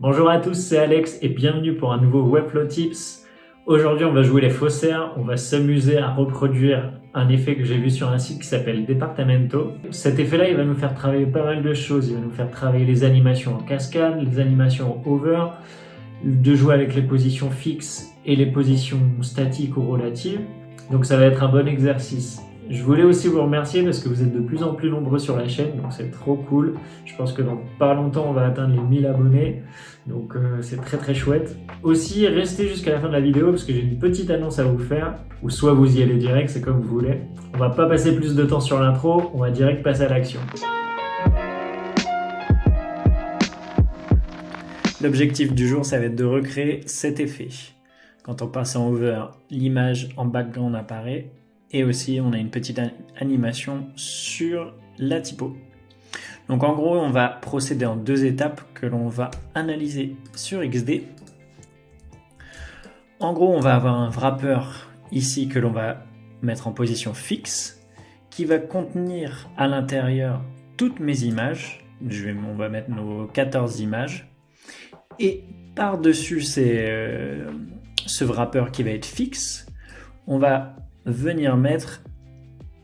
Bonjour à tous, c'est Alex et bienvenue pour un nouveau Webflow Tips. Aujourd'hui, on va jouer les faussaires, on va s'amuser à reproduire un effet que j'ai vu sur un site qui s'appelle Departamento. Cet effet-là, il va nous faire travailler pas mal de choses. Il va nous faire travailler les animations en cascade, les animations en over, de jouer avec les positions fixes et les positions statiques ou relatives. Donc ça va être un bon exercice. Je voulais aussi vous remercier parce que vous êtes de plus en plus nombreux sur la chaîne, donc c'est trop cool. Je pense que dans pas longtemps, on va atteindre les 1000 abonnés, donc c'est très chouette. Aussi, restez jusqu'à la fin de la vidéo parce que j'ai une petite annonce à vous faire, ou soit vous y allez direct, c'est comme vous voulez. On va pas passer plus de temps sur l'intro, on va direct passer à l'action. L'objectif du jour, ça va être de recréer cet effet. Quand on passe en over, l'image en background apparaît. Et aussi, on a une petite animation sur la typo. Donc en gros, on va procéder en deux étapes que l'on va analyser sur XD. En gros, on va avoir un wrapper ici que l'on va mettre en position fixe, qui va contenir à l'intérieur toutes mes images. On va mettre nos 14 images. Et par-dessus ce wrapper qui va être fixe, on va venir mettre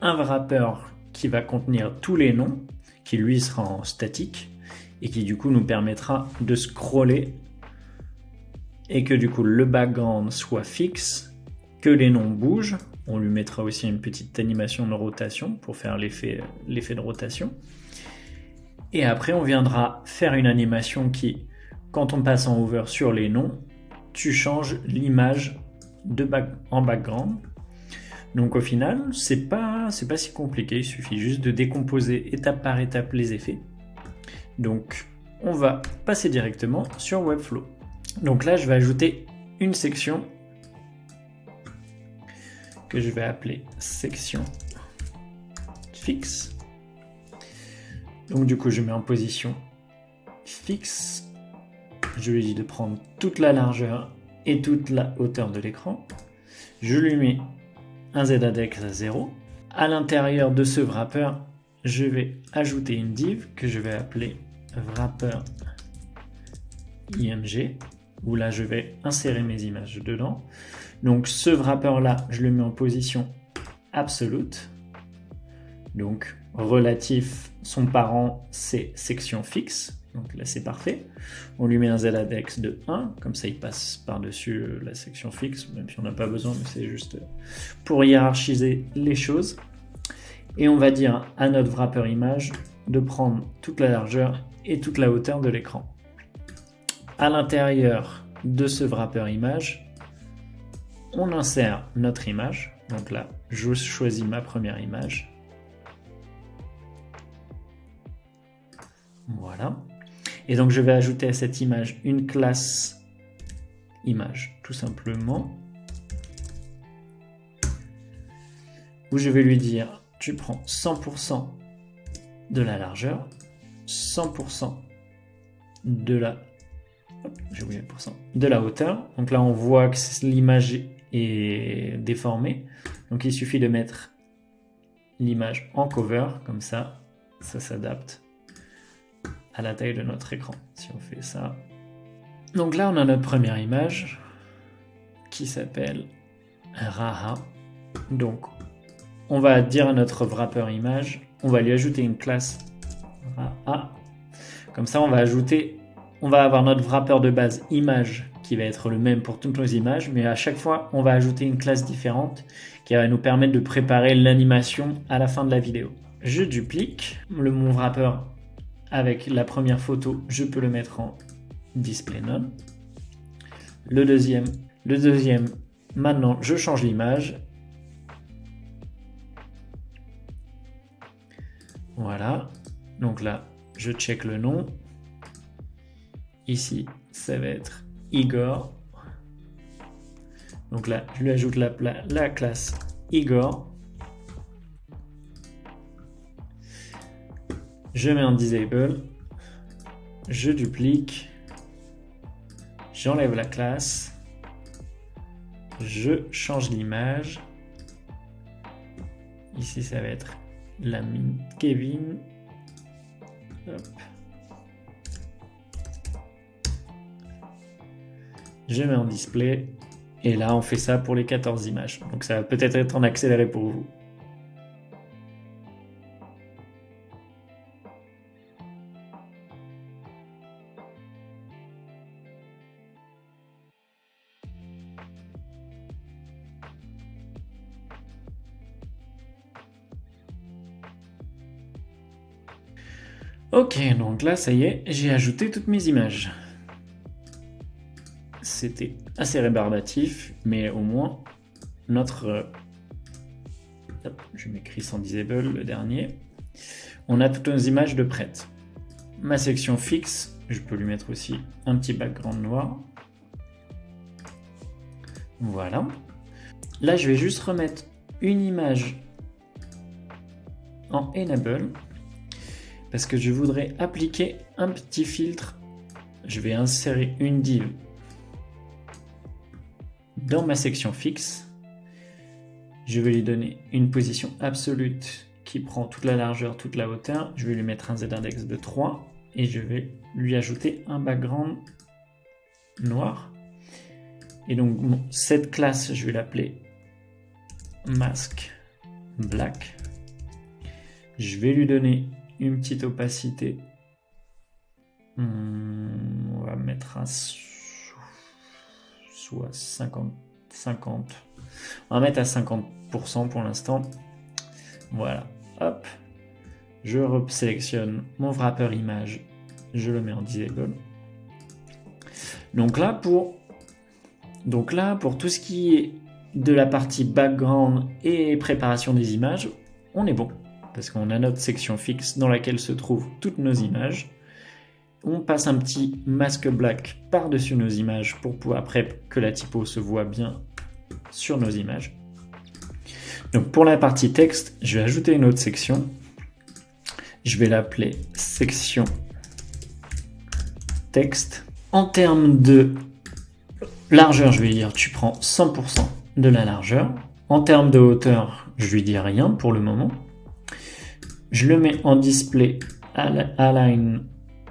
un wrapper qui va contenir tous les noms, qui lui sera en statique et qui du coup nous permettra de scroller et que du coup le background soit fixe, que les noms bougent. On lui mettra aussi une petite animation de rotation pour faire l'effet de rotation. Et après on viendra faire une animation qui, quand on passe en over sur les noms, tu changes l'image en background. Donc au final, c'est pas si compliqué, il suffit juste de décomposer étape par étape les effets. Donc on va passer directement sur Webflow. Donc là, je vais ajouter une section que je vais appeler section fixe. Donc du coup, je mets en position fixe. Je lui dis de prendre toute la largeur et toute la hauteur de l'écran. Je lui mets un z-index à 0. À l'intérieur de ce wrapper, je vais ajouter une div que je vais appeler wrapper img, où là je vais insérer mes images dedans. Donc ce wrapper là, je le mets en position absolute. Donc relatif, son parent c'est section fixe. Donc là c'est parfait. On lui met un z-index de 1, comme ça il passe par-dessus la section fixe, même si on n'a pas besoin, mais c'est juste pour hiérarchiser les choses. Et on va dire à notre wrapper image de prendre toute la largeur et toute la hauteur de l'écran. À l'intérieur de ce wrapper image, on insère notre image. Donc là, je choisis ma première image. Voilà. Et donc je vais ajouter à cette image une classe image, tout simplement, où je vais lui dire tu prends 100% de la largeur, 100% de la hauteur. Donc là on voit que l'image est déformée, donc il suffit de mettre l'image en cover, comme ça s'adapte à la taille de notre écran. Si on fait ça. Donc là, on a notre première image qui s'appelle Raha. Donc, on va dire à notre wrapper image, on va lui ajouter une classe Raha. Comme ça, on va avoir notre wrapper de base image qui va être le même pour toutes nos images, mais à chaque fois, on va ajouter une classe différente qui va nous permettre de préparer l'animation à la fin de la vidéo. Je duplique mon wrapper. Avec la première photo, je peux le mettre en display none. Le deuxième, maintenant je change l'image. Voilà. Donc là, je check le nom. Ici, ça va être Igor. Donc là, je lui ajoute la classe Igor. Je mets en disable, je duplique, j'enlève la classe, je change l'image. Ici, ça va être la mine Kevin. Hop. je mets en display, et là on fait ça pour les 14 images. Donc ça va peut-être être en accéléré pour vous. Ok, donc là, ça y est, j'ai ajouté toutes mes images. C'était assez rébarbatif, mais au moins, notre... je m'écris sans disable, le dernier. On a toutes nos images de prêtes. Ma section fixe, je peux lui mettre aussi un petit background noir. Voilà. Là, je vais juste remettre une image en enable, parce que je voudrais appliquer un petit filtre. Je vais insérer une div dans ma section fixe. Je vais lui donner une position absolue qui prend toute la largeur, toute la hauteur. Je vais lui mettre un z-index de 3 et je vais lui ajouter un background noir. Et donc cette classe, je vais l'appeler mask black. Je vais lui donner une petite opacité. On va mettre à soit 50. On va mettre à 50% pour l'instant. Voilà. Hop. Je sélectionne mon wrapper image. Je le mets en disable. Donc là, pour tout ce qui est de la partie background et préparation des images, on est bon. Parce qu'on a notre section fixe dans laquelle se trouvent toutes nos images. On passe un petit masque black par-dessus nos images pour pouvoir, après que la typo se voit bien sur nos images. Donc pour la partie texte, je vais ajouter une autre section. Je vais l'appeler section texte. En termes de largeur, je vais dire tu prends 100% de la largeur. En termes de hauteur, je lui dis rien pour le moment. Je le mets en display align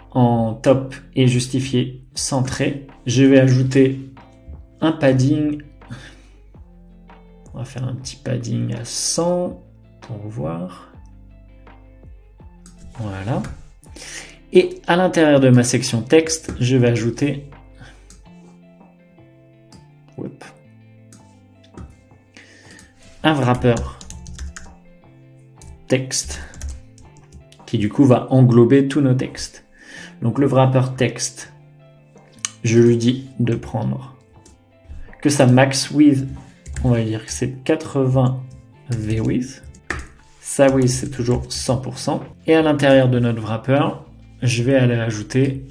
en top et justifié centré. Je vais ajouter un padding. On va faire un petit padding à 100 pour voir. Voilà. Et à l'intérieur de ma section texte, je vais ajouter un wrapper texte qui du coup va englober tous nos textes. Donc le wrapper texte, je lui dis de prendre que sa max width, on va dire que c'est 80 v-width. Sa width c'est toujours 100%. Et à l'intérieur de notre wrapper, je vais aller ajouter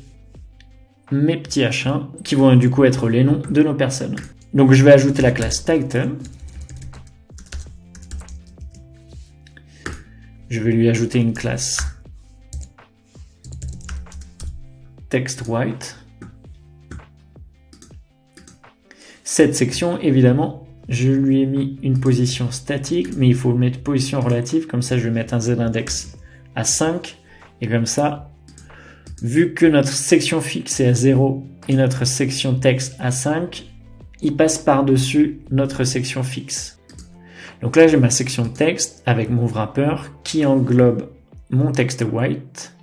mes petits H1 qui vont du coup être les noms de nos personnes. Donc je vais ajouter la classe title. Je vais lui ajouter une classe text white. Cette section, évidemment, je lui ai mis une position statique, mais il faut mettre position relative. Comme ça, je vais mettre un z-index à 5. Et comme ça, vu que notre section fixe est à 0 et notre section texte à 5, il passe par-dessus notre section fixe. Donc là, j'ai ma section texte avec mon wrapper qui englobe mon texte white.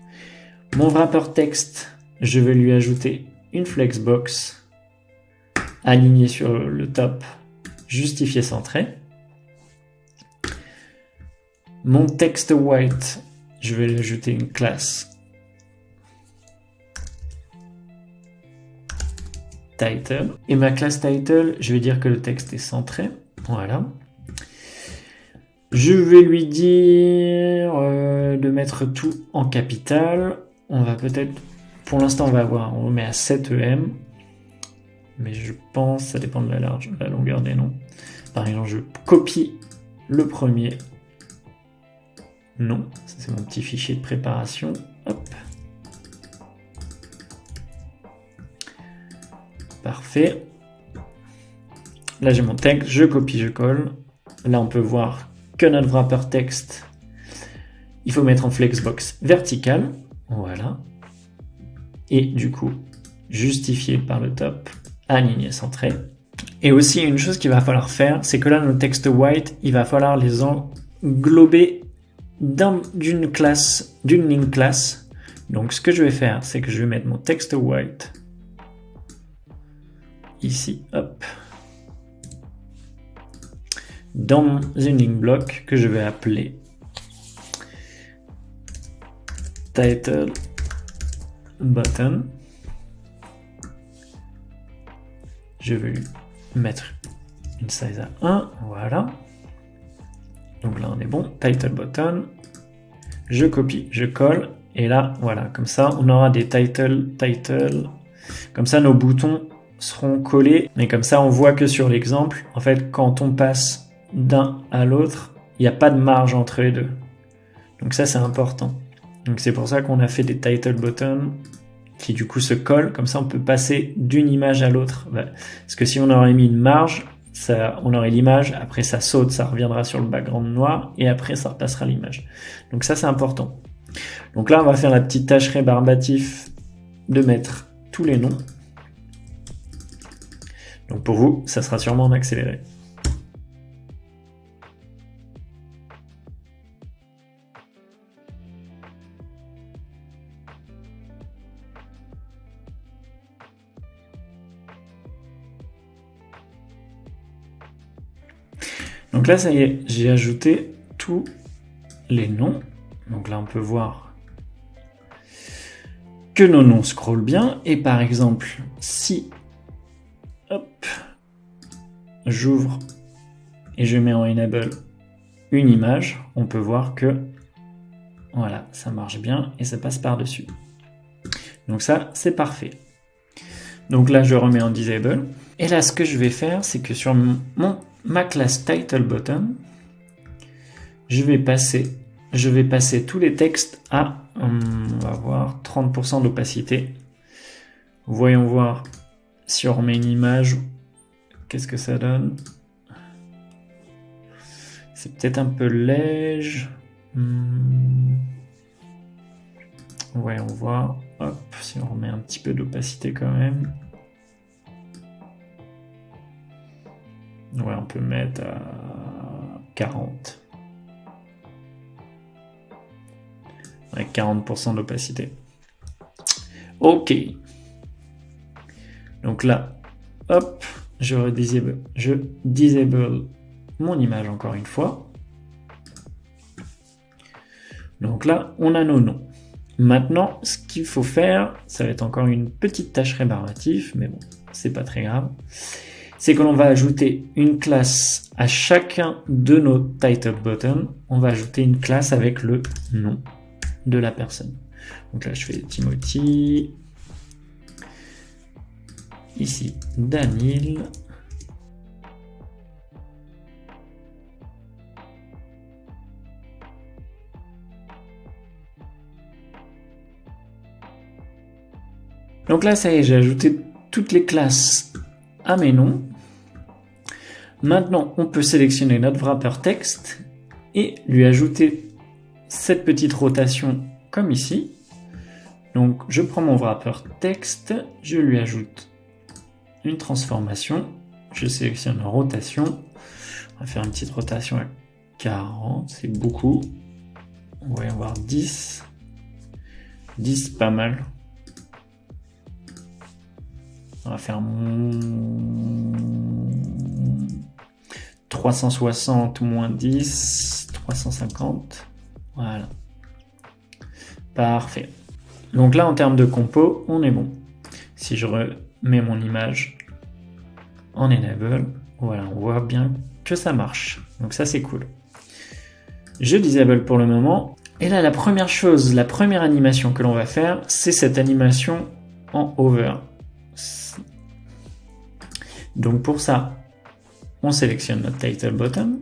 Mon wrapper texte, je vais lui ajouter une flexbox alignée sur le top, justifié centré. Mon texte white, je vais lui ajouter une classe title. Et ma classe title, je vais dire que le texte est centré. Voilà. Je vais lui dire de mettre tout en capital. On va peut-être, pour l'instant, on met à 7 EM. Mais je pense, ça dépend de la longueur des noms. Par exemple, je copie le premier nom. Ça, c'est mon petit fichier de préparation. Hop. Parfait. Là, j'ai mon texte. Je copie, je colle. Là, on peut voir que notre wrapper texte, il faut mettre en flexbox verticale. Voilà. Et du coup, justifié par le top aligné, centré. Et aussi, une chose qu'il va falloir faire, c'est que là, nos textes white, il va falloir les englober d'une classe, d'une ligne classe. Donc, ce que je vais faire, c'est que je vais mettre mon texte white ici, hop, dans une ligne bloc que je vais appeler title button. Je vais lui mettre une size à 1, voilà. Donc là on est bon, title button. Je copie, je colle, et là voilà, comme ça on aura des title. Comme ça nos boutons seront collés, mais comme ça on voit que sur l'exemple, en fait quand on passe d'un à l'autre, il n'y a pas de marge entre les deux. Donc ça c'est important. Donc c'est pour ça qu'on a fait des title buttons qui du coup se collent, comme ça on peut passer d'une image à l'autre. Parce que si on aurait mis une marge, on aurait l'image, après ça saute, ça reviendra sur le background noir, et après ça repassera l'image. Donc ça c'est important. Donc là on va faire la petite tâche rébarbatif de mettre tous les noms. Donc pour vous, ça sera sûrement en accéléré. Donc là, ça y est, j'ai ajouté tous les noms. Donc là, on peut voir que nos noms scrollent bien. Et par exemple, si hop, j'ouvre et je mets en enable une image, on peut voir que voilà, ça marche bien et ça passe par-dessus. Donc ça, c'est parfait. Donc là, je remets en disable. Et là, ce que je vais faire, c'est que sur ma classe title button, je vais passer tous les textes à, on va voir, 30% d'opacité. Voyons voir si on remet une image, qu'est-ce que ça donne? C'est peut-être un peu léger. Voyons voir. Hop, si on remet un petit peu d'opacité quand même. Ouais, on peut mettre à 40. Avec 40% d'opacité. Ok. Donc là, hop, je disable mon image encore une fois. Donc là, on a nos noms. Maintenant, ce qu'il faut faire, ça va être encore une petite tâche rébarbative, mais bon, c'est pas très grave. C'est que l'on va ajouter une classe à chacun de nos title buttons. On va ajouter une classe avec le nom de la personne. Donc là, je fais Timothy. Ici, Daniel. Donc là, ça y est, j'ai ajouté toutes les classes à mes noms. Maintenant, on peut sélectionner notre wrapper texte et lui ajouter cette petite rotation comme ici. Donc, je prends mon wrapper texte, je lui ajoute une transformation, je sélectionne rotation. On va faire une petite rotation à 40, c'est beaucoup. On va y avoir 10. 10, pas mal. On va faire 360 moins 10, 350. Voilà. Parfait. Donc là, en termes de compo, on est bon. Si je remets mon image en enable, voilà, on voit bien que ça marche. Donc ça, c'est cool. Je disable pour le moment. Et là, la première animation que l'on va faire, c'est cette animation en hover. Donc pour ça, on sélectionne notre title button,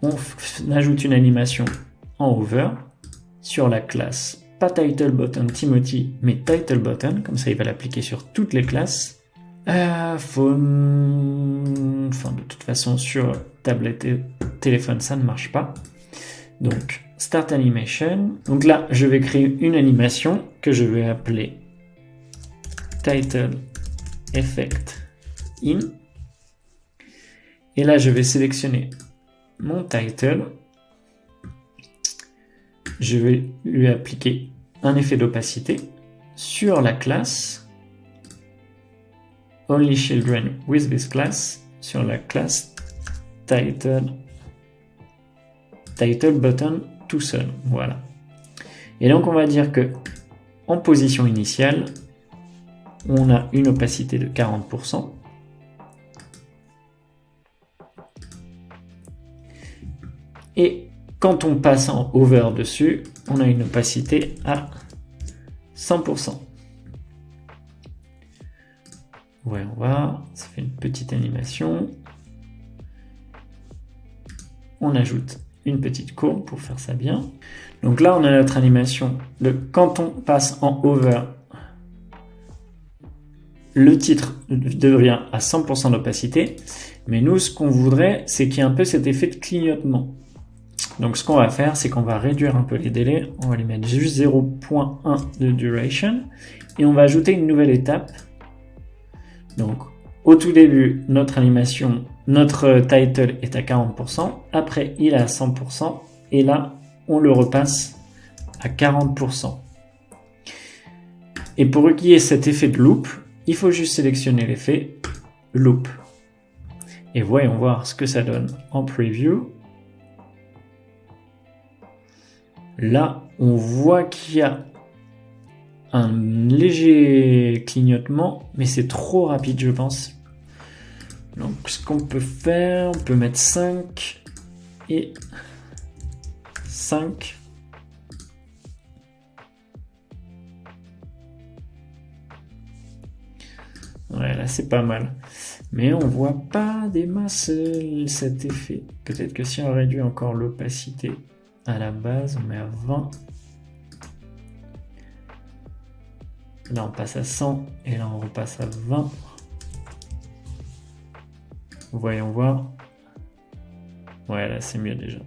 on ajoute une animation en hover sur la classe, pas title button Timothy, mais title button, comme ça il va l'appliquer sur toutes les classes. Phone, enfin de toute façon sur tablette et téléphone ça ne marche pas. Donc start animation. Donc là je vais créer une animation que je vais appeler title effect in. Et là, je vais sélectionner mon title. Je vais lui appliquer un effet d'opacité sur la classe Only Children with this class, sur la classe title button tout seul. Voilà. Et donc, on va dire que en position initiale, on a une opacité de 40%. Et quand on passe en over dessus, on a une opacité à 100%. Ouais, on va, ça fait une petite animation. On ajoute une petite courbe pour faire ça bien. Donc là, on a notre animation de quand on passe en over, le titre devient à 100% d'opacité. Mais nous, ce qu'on voudrait, c'est qu'il y ait un peu cet effet de clignotement. Donc ce qu'on va faire, c'est qu'on va réduire un peu les délais. On va lui mettre juste 0.1 de duration. Et on va ajouter une nouvelle étape. Donc au tout début, notre animation, notre title est à 40%. Après, il est à 100%. Et là, on le repasse à 40%. Et pour qu'il y ait cet effet de loop, il faut juste sélectionner l'effet loop. Et voyons voir ce que ça donne en preview. Là, on voit qu'il y a un léger clignotement, mais c'est trop rapide, je pense. Donc, ce qu'on peut faire, on peut mettre 5 et 5. Ouais, là, c'est pas mal. Mais on voit pas des masses cet effet. Peut-être que si on réduit encore l'opacité à la base, on met à 20. Là, on passe à 100 et là, on repasse à 20. Voyons voir. Ouais, là, c'est mieux déjà.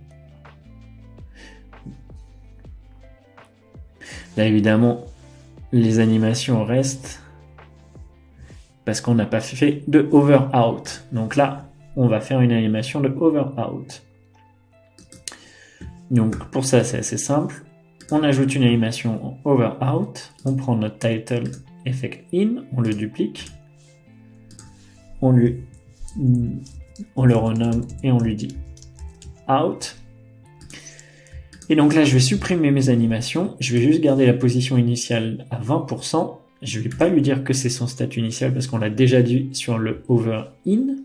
Là, évidemment, les animations restent parce qu'on n'a pas fait de over-out. Donc là, on va faire une animation de over-out. Donc pour ça, c'est assez simple. On ajoute une animation en over-out. On prend notre title effect in, on le duplique. On le renomme et on lui dit out. Et donc là, je vais supprimer mes animations. Je vais juste garder la position initiale à 20%. Je ne vais pas lui dire que c'est son statut initial parce qu'on l'a déjà dit sur le over-in.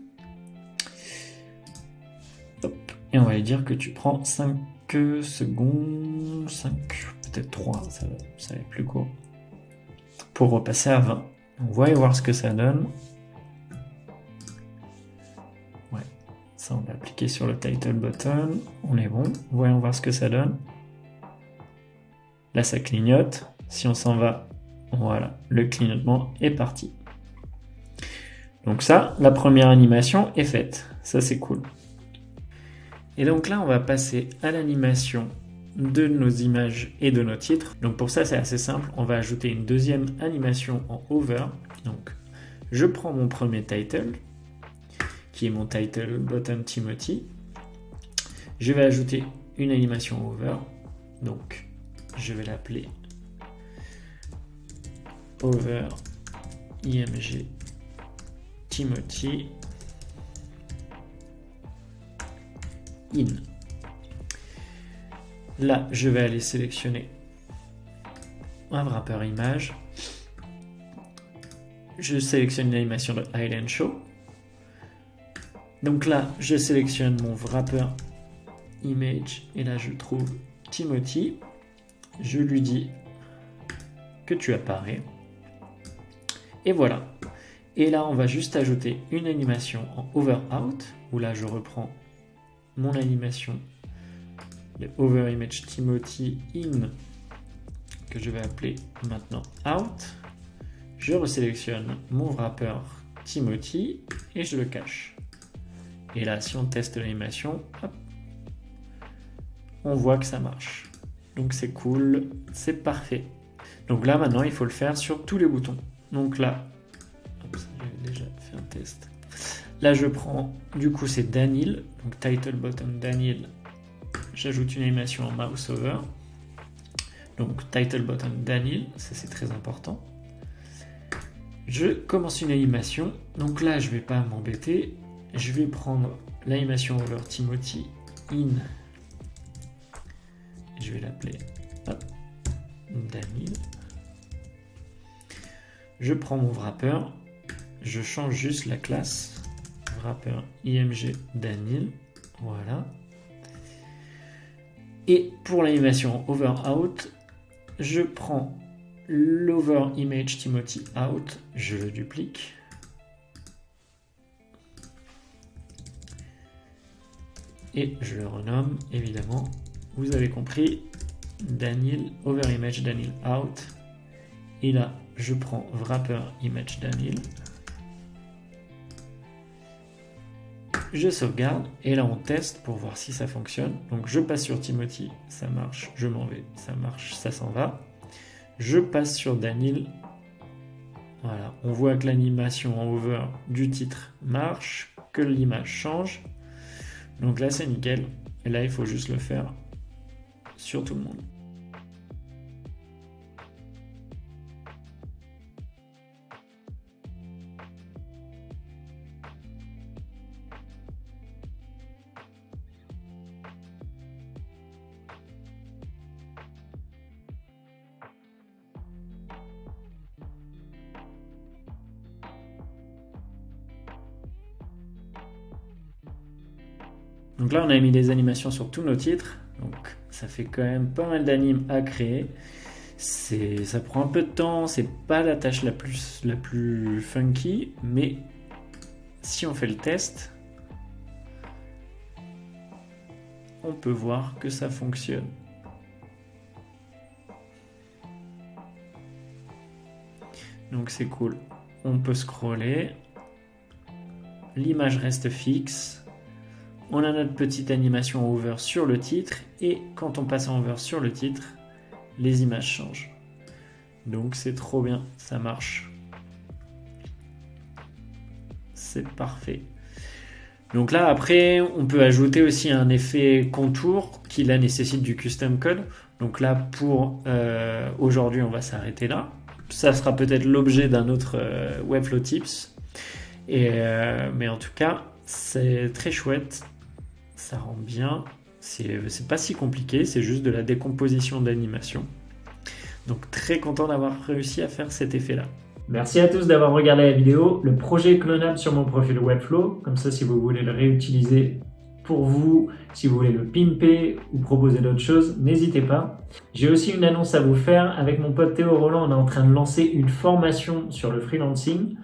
Et on va lui dire que tu prends 5 secondes, 5, peut-être 3, ça va être plus court, pour repasser à 20. On va y voir ce que ça donne. Ouais, ça on va appliquer sur le title button, on est bon. Voyons voir ce que ça donne. Là ça clignote, si on s'en va, voilà, le clignotement est parti. Donc ça, la première animation est faite, ça c'est cool. Et donc là, on va passer à l'animation de nos images et de nos titres. Donc pour ça, c'est assez simple. On va ajouter une deuxième animation en over. Donc, je prends mon premier title, qui est mon title button Timothy. Je vais ajouter une animation over. Donc, je vais l'appeler over img Timothy in. Là, je vais aller sélectionner un wrapper image. Je sélectionne une animation de Hide and Show. Donc là, je sélectionne mon wrapper image et là, je trouve Timothy. Je lui dis que tu apparais. Et voilà. Et là, on va juste ajouter une animation en over-out où là, je reprends mon animation de over image Timothy in que je vais appeler maintenant out. Je resélectionne mon wrapper Timothy et je le cache. Et là, si on teste l'animation, hop, on voit que ça marche. Donc c'est cool, c'est parfait. Donc là maintenant, il faut le faire sur tous les boutons. Donc là, hop, test. Là, je prends, du coup, c'est Daniel, donc title button Daniel. J'ajoute une animation en mouse over. Donc, title button Daniel, ça c'est très important. Je commence une animation. Donc là, je ne vais pas m'embêter. Je vais prendre l'animation over Timothy in. Je vais l'appeler Daniel. Je prends mon wrapper. Je change juste la classe. Wrapper img Daniel. Voilà. Et pour l'animation over out, je prends l'over image Timothy out, je le duplique. Et je le renomme, évidemment. Vous avez compris, Daniel, over image Daniel out. Et là, je prends wrapper image Daniel. Je sauvegarde et là on teste pour voir si ça fonctionne. Donc je passe sur Timothy, ça marche, je m'en vais, ça marche, ça s'en va. Je passe sur Daniel. Voilà, on voit que l'animation en over du titre marche, que l'image change. Donc là c'est nickel. Et là il faut juste le faire sur tout le monde. Donc là, on a mis des animations sur tous nos titres. Donc ça fait quand même pas mal d'animes à créer. Ça prend un peu de temps, c'est pas la tâche la plus funky, mais si on fait le test, on peut voir que ça fonctionne. Donc c'est cool. On peut scroller. L'image reste fixe. On a notre petite animation over sur le titre et quand on passe en over sur le titre, les images changent. Donc c'est trop bien, ça marche. C'est parfait. Donc là après, on peut ajouter aussi un effet contour qui là nécessite du custom code. Donc là pour aujourd'hui, on va s'arrêter là. Ça sera peut-être l'objet d'un autre Webflow Tips. Mais en tout cas, c'est très chouette. Ça rend bien, c'est pas si compliqué, c'est juste de la décomposition d'animation. Donc très content d'avoir réussi à faire cet effet-là. Merci à tous d'avoir regardé la vidéo. Le projet est clonable sur mon profil Webflow, comme ça si vous voulez le réutiliser pour vous, si vous voulez le pimper ou proposer d'autres choses, n'hésitez pas. J'ai aussi une annonce à vous faire. Avec mon pote Théo Roland, on est en train de lancer une formation sur le freelancing.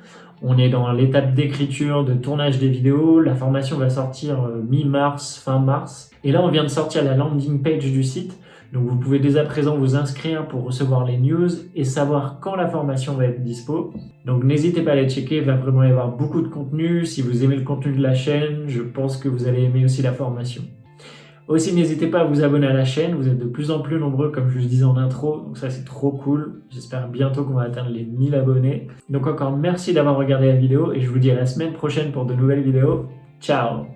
On est dans l'étape d'écriture, de tournage des vidéos. La formation va sortir mi-mars, fin mars. Et là, on vient de sortir la landing page du site. Donc, vous pouvez dès à présent vous inscrire pour recevoir les news et savoir quand la formation va être dispo. Donc, n'hésitez pas à aller checker. Il va vraiment y avoir beaucoup de contenu. Si vous aimez le contenu de la chaîne, je pense que vous allez aimer aussi la formation. Aussi, n'hésitez pas à vous abonner à la chaîne. Vous êtes de plus en plus nombreux, comme je le disais en intro. Donc ça, c'est trop cool. J'espère bientôt qu'on va atteindre les 1000 abonnés. Donc encore merci d'avoir regardé la vidéo et je vous dis à la semaine prochaine pour de nouvelles vidéos. Ciao!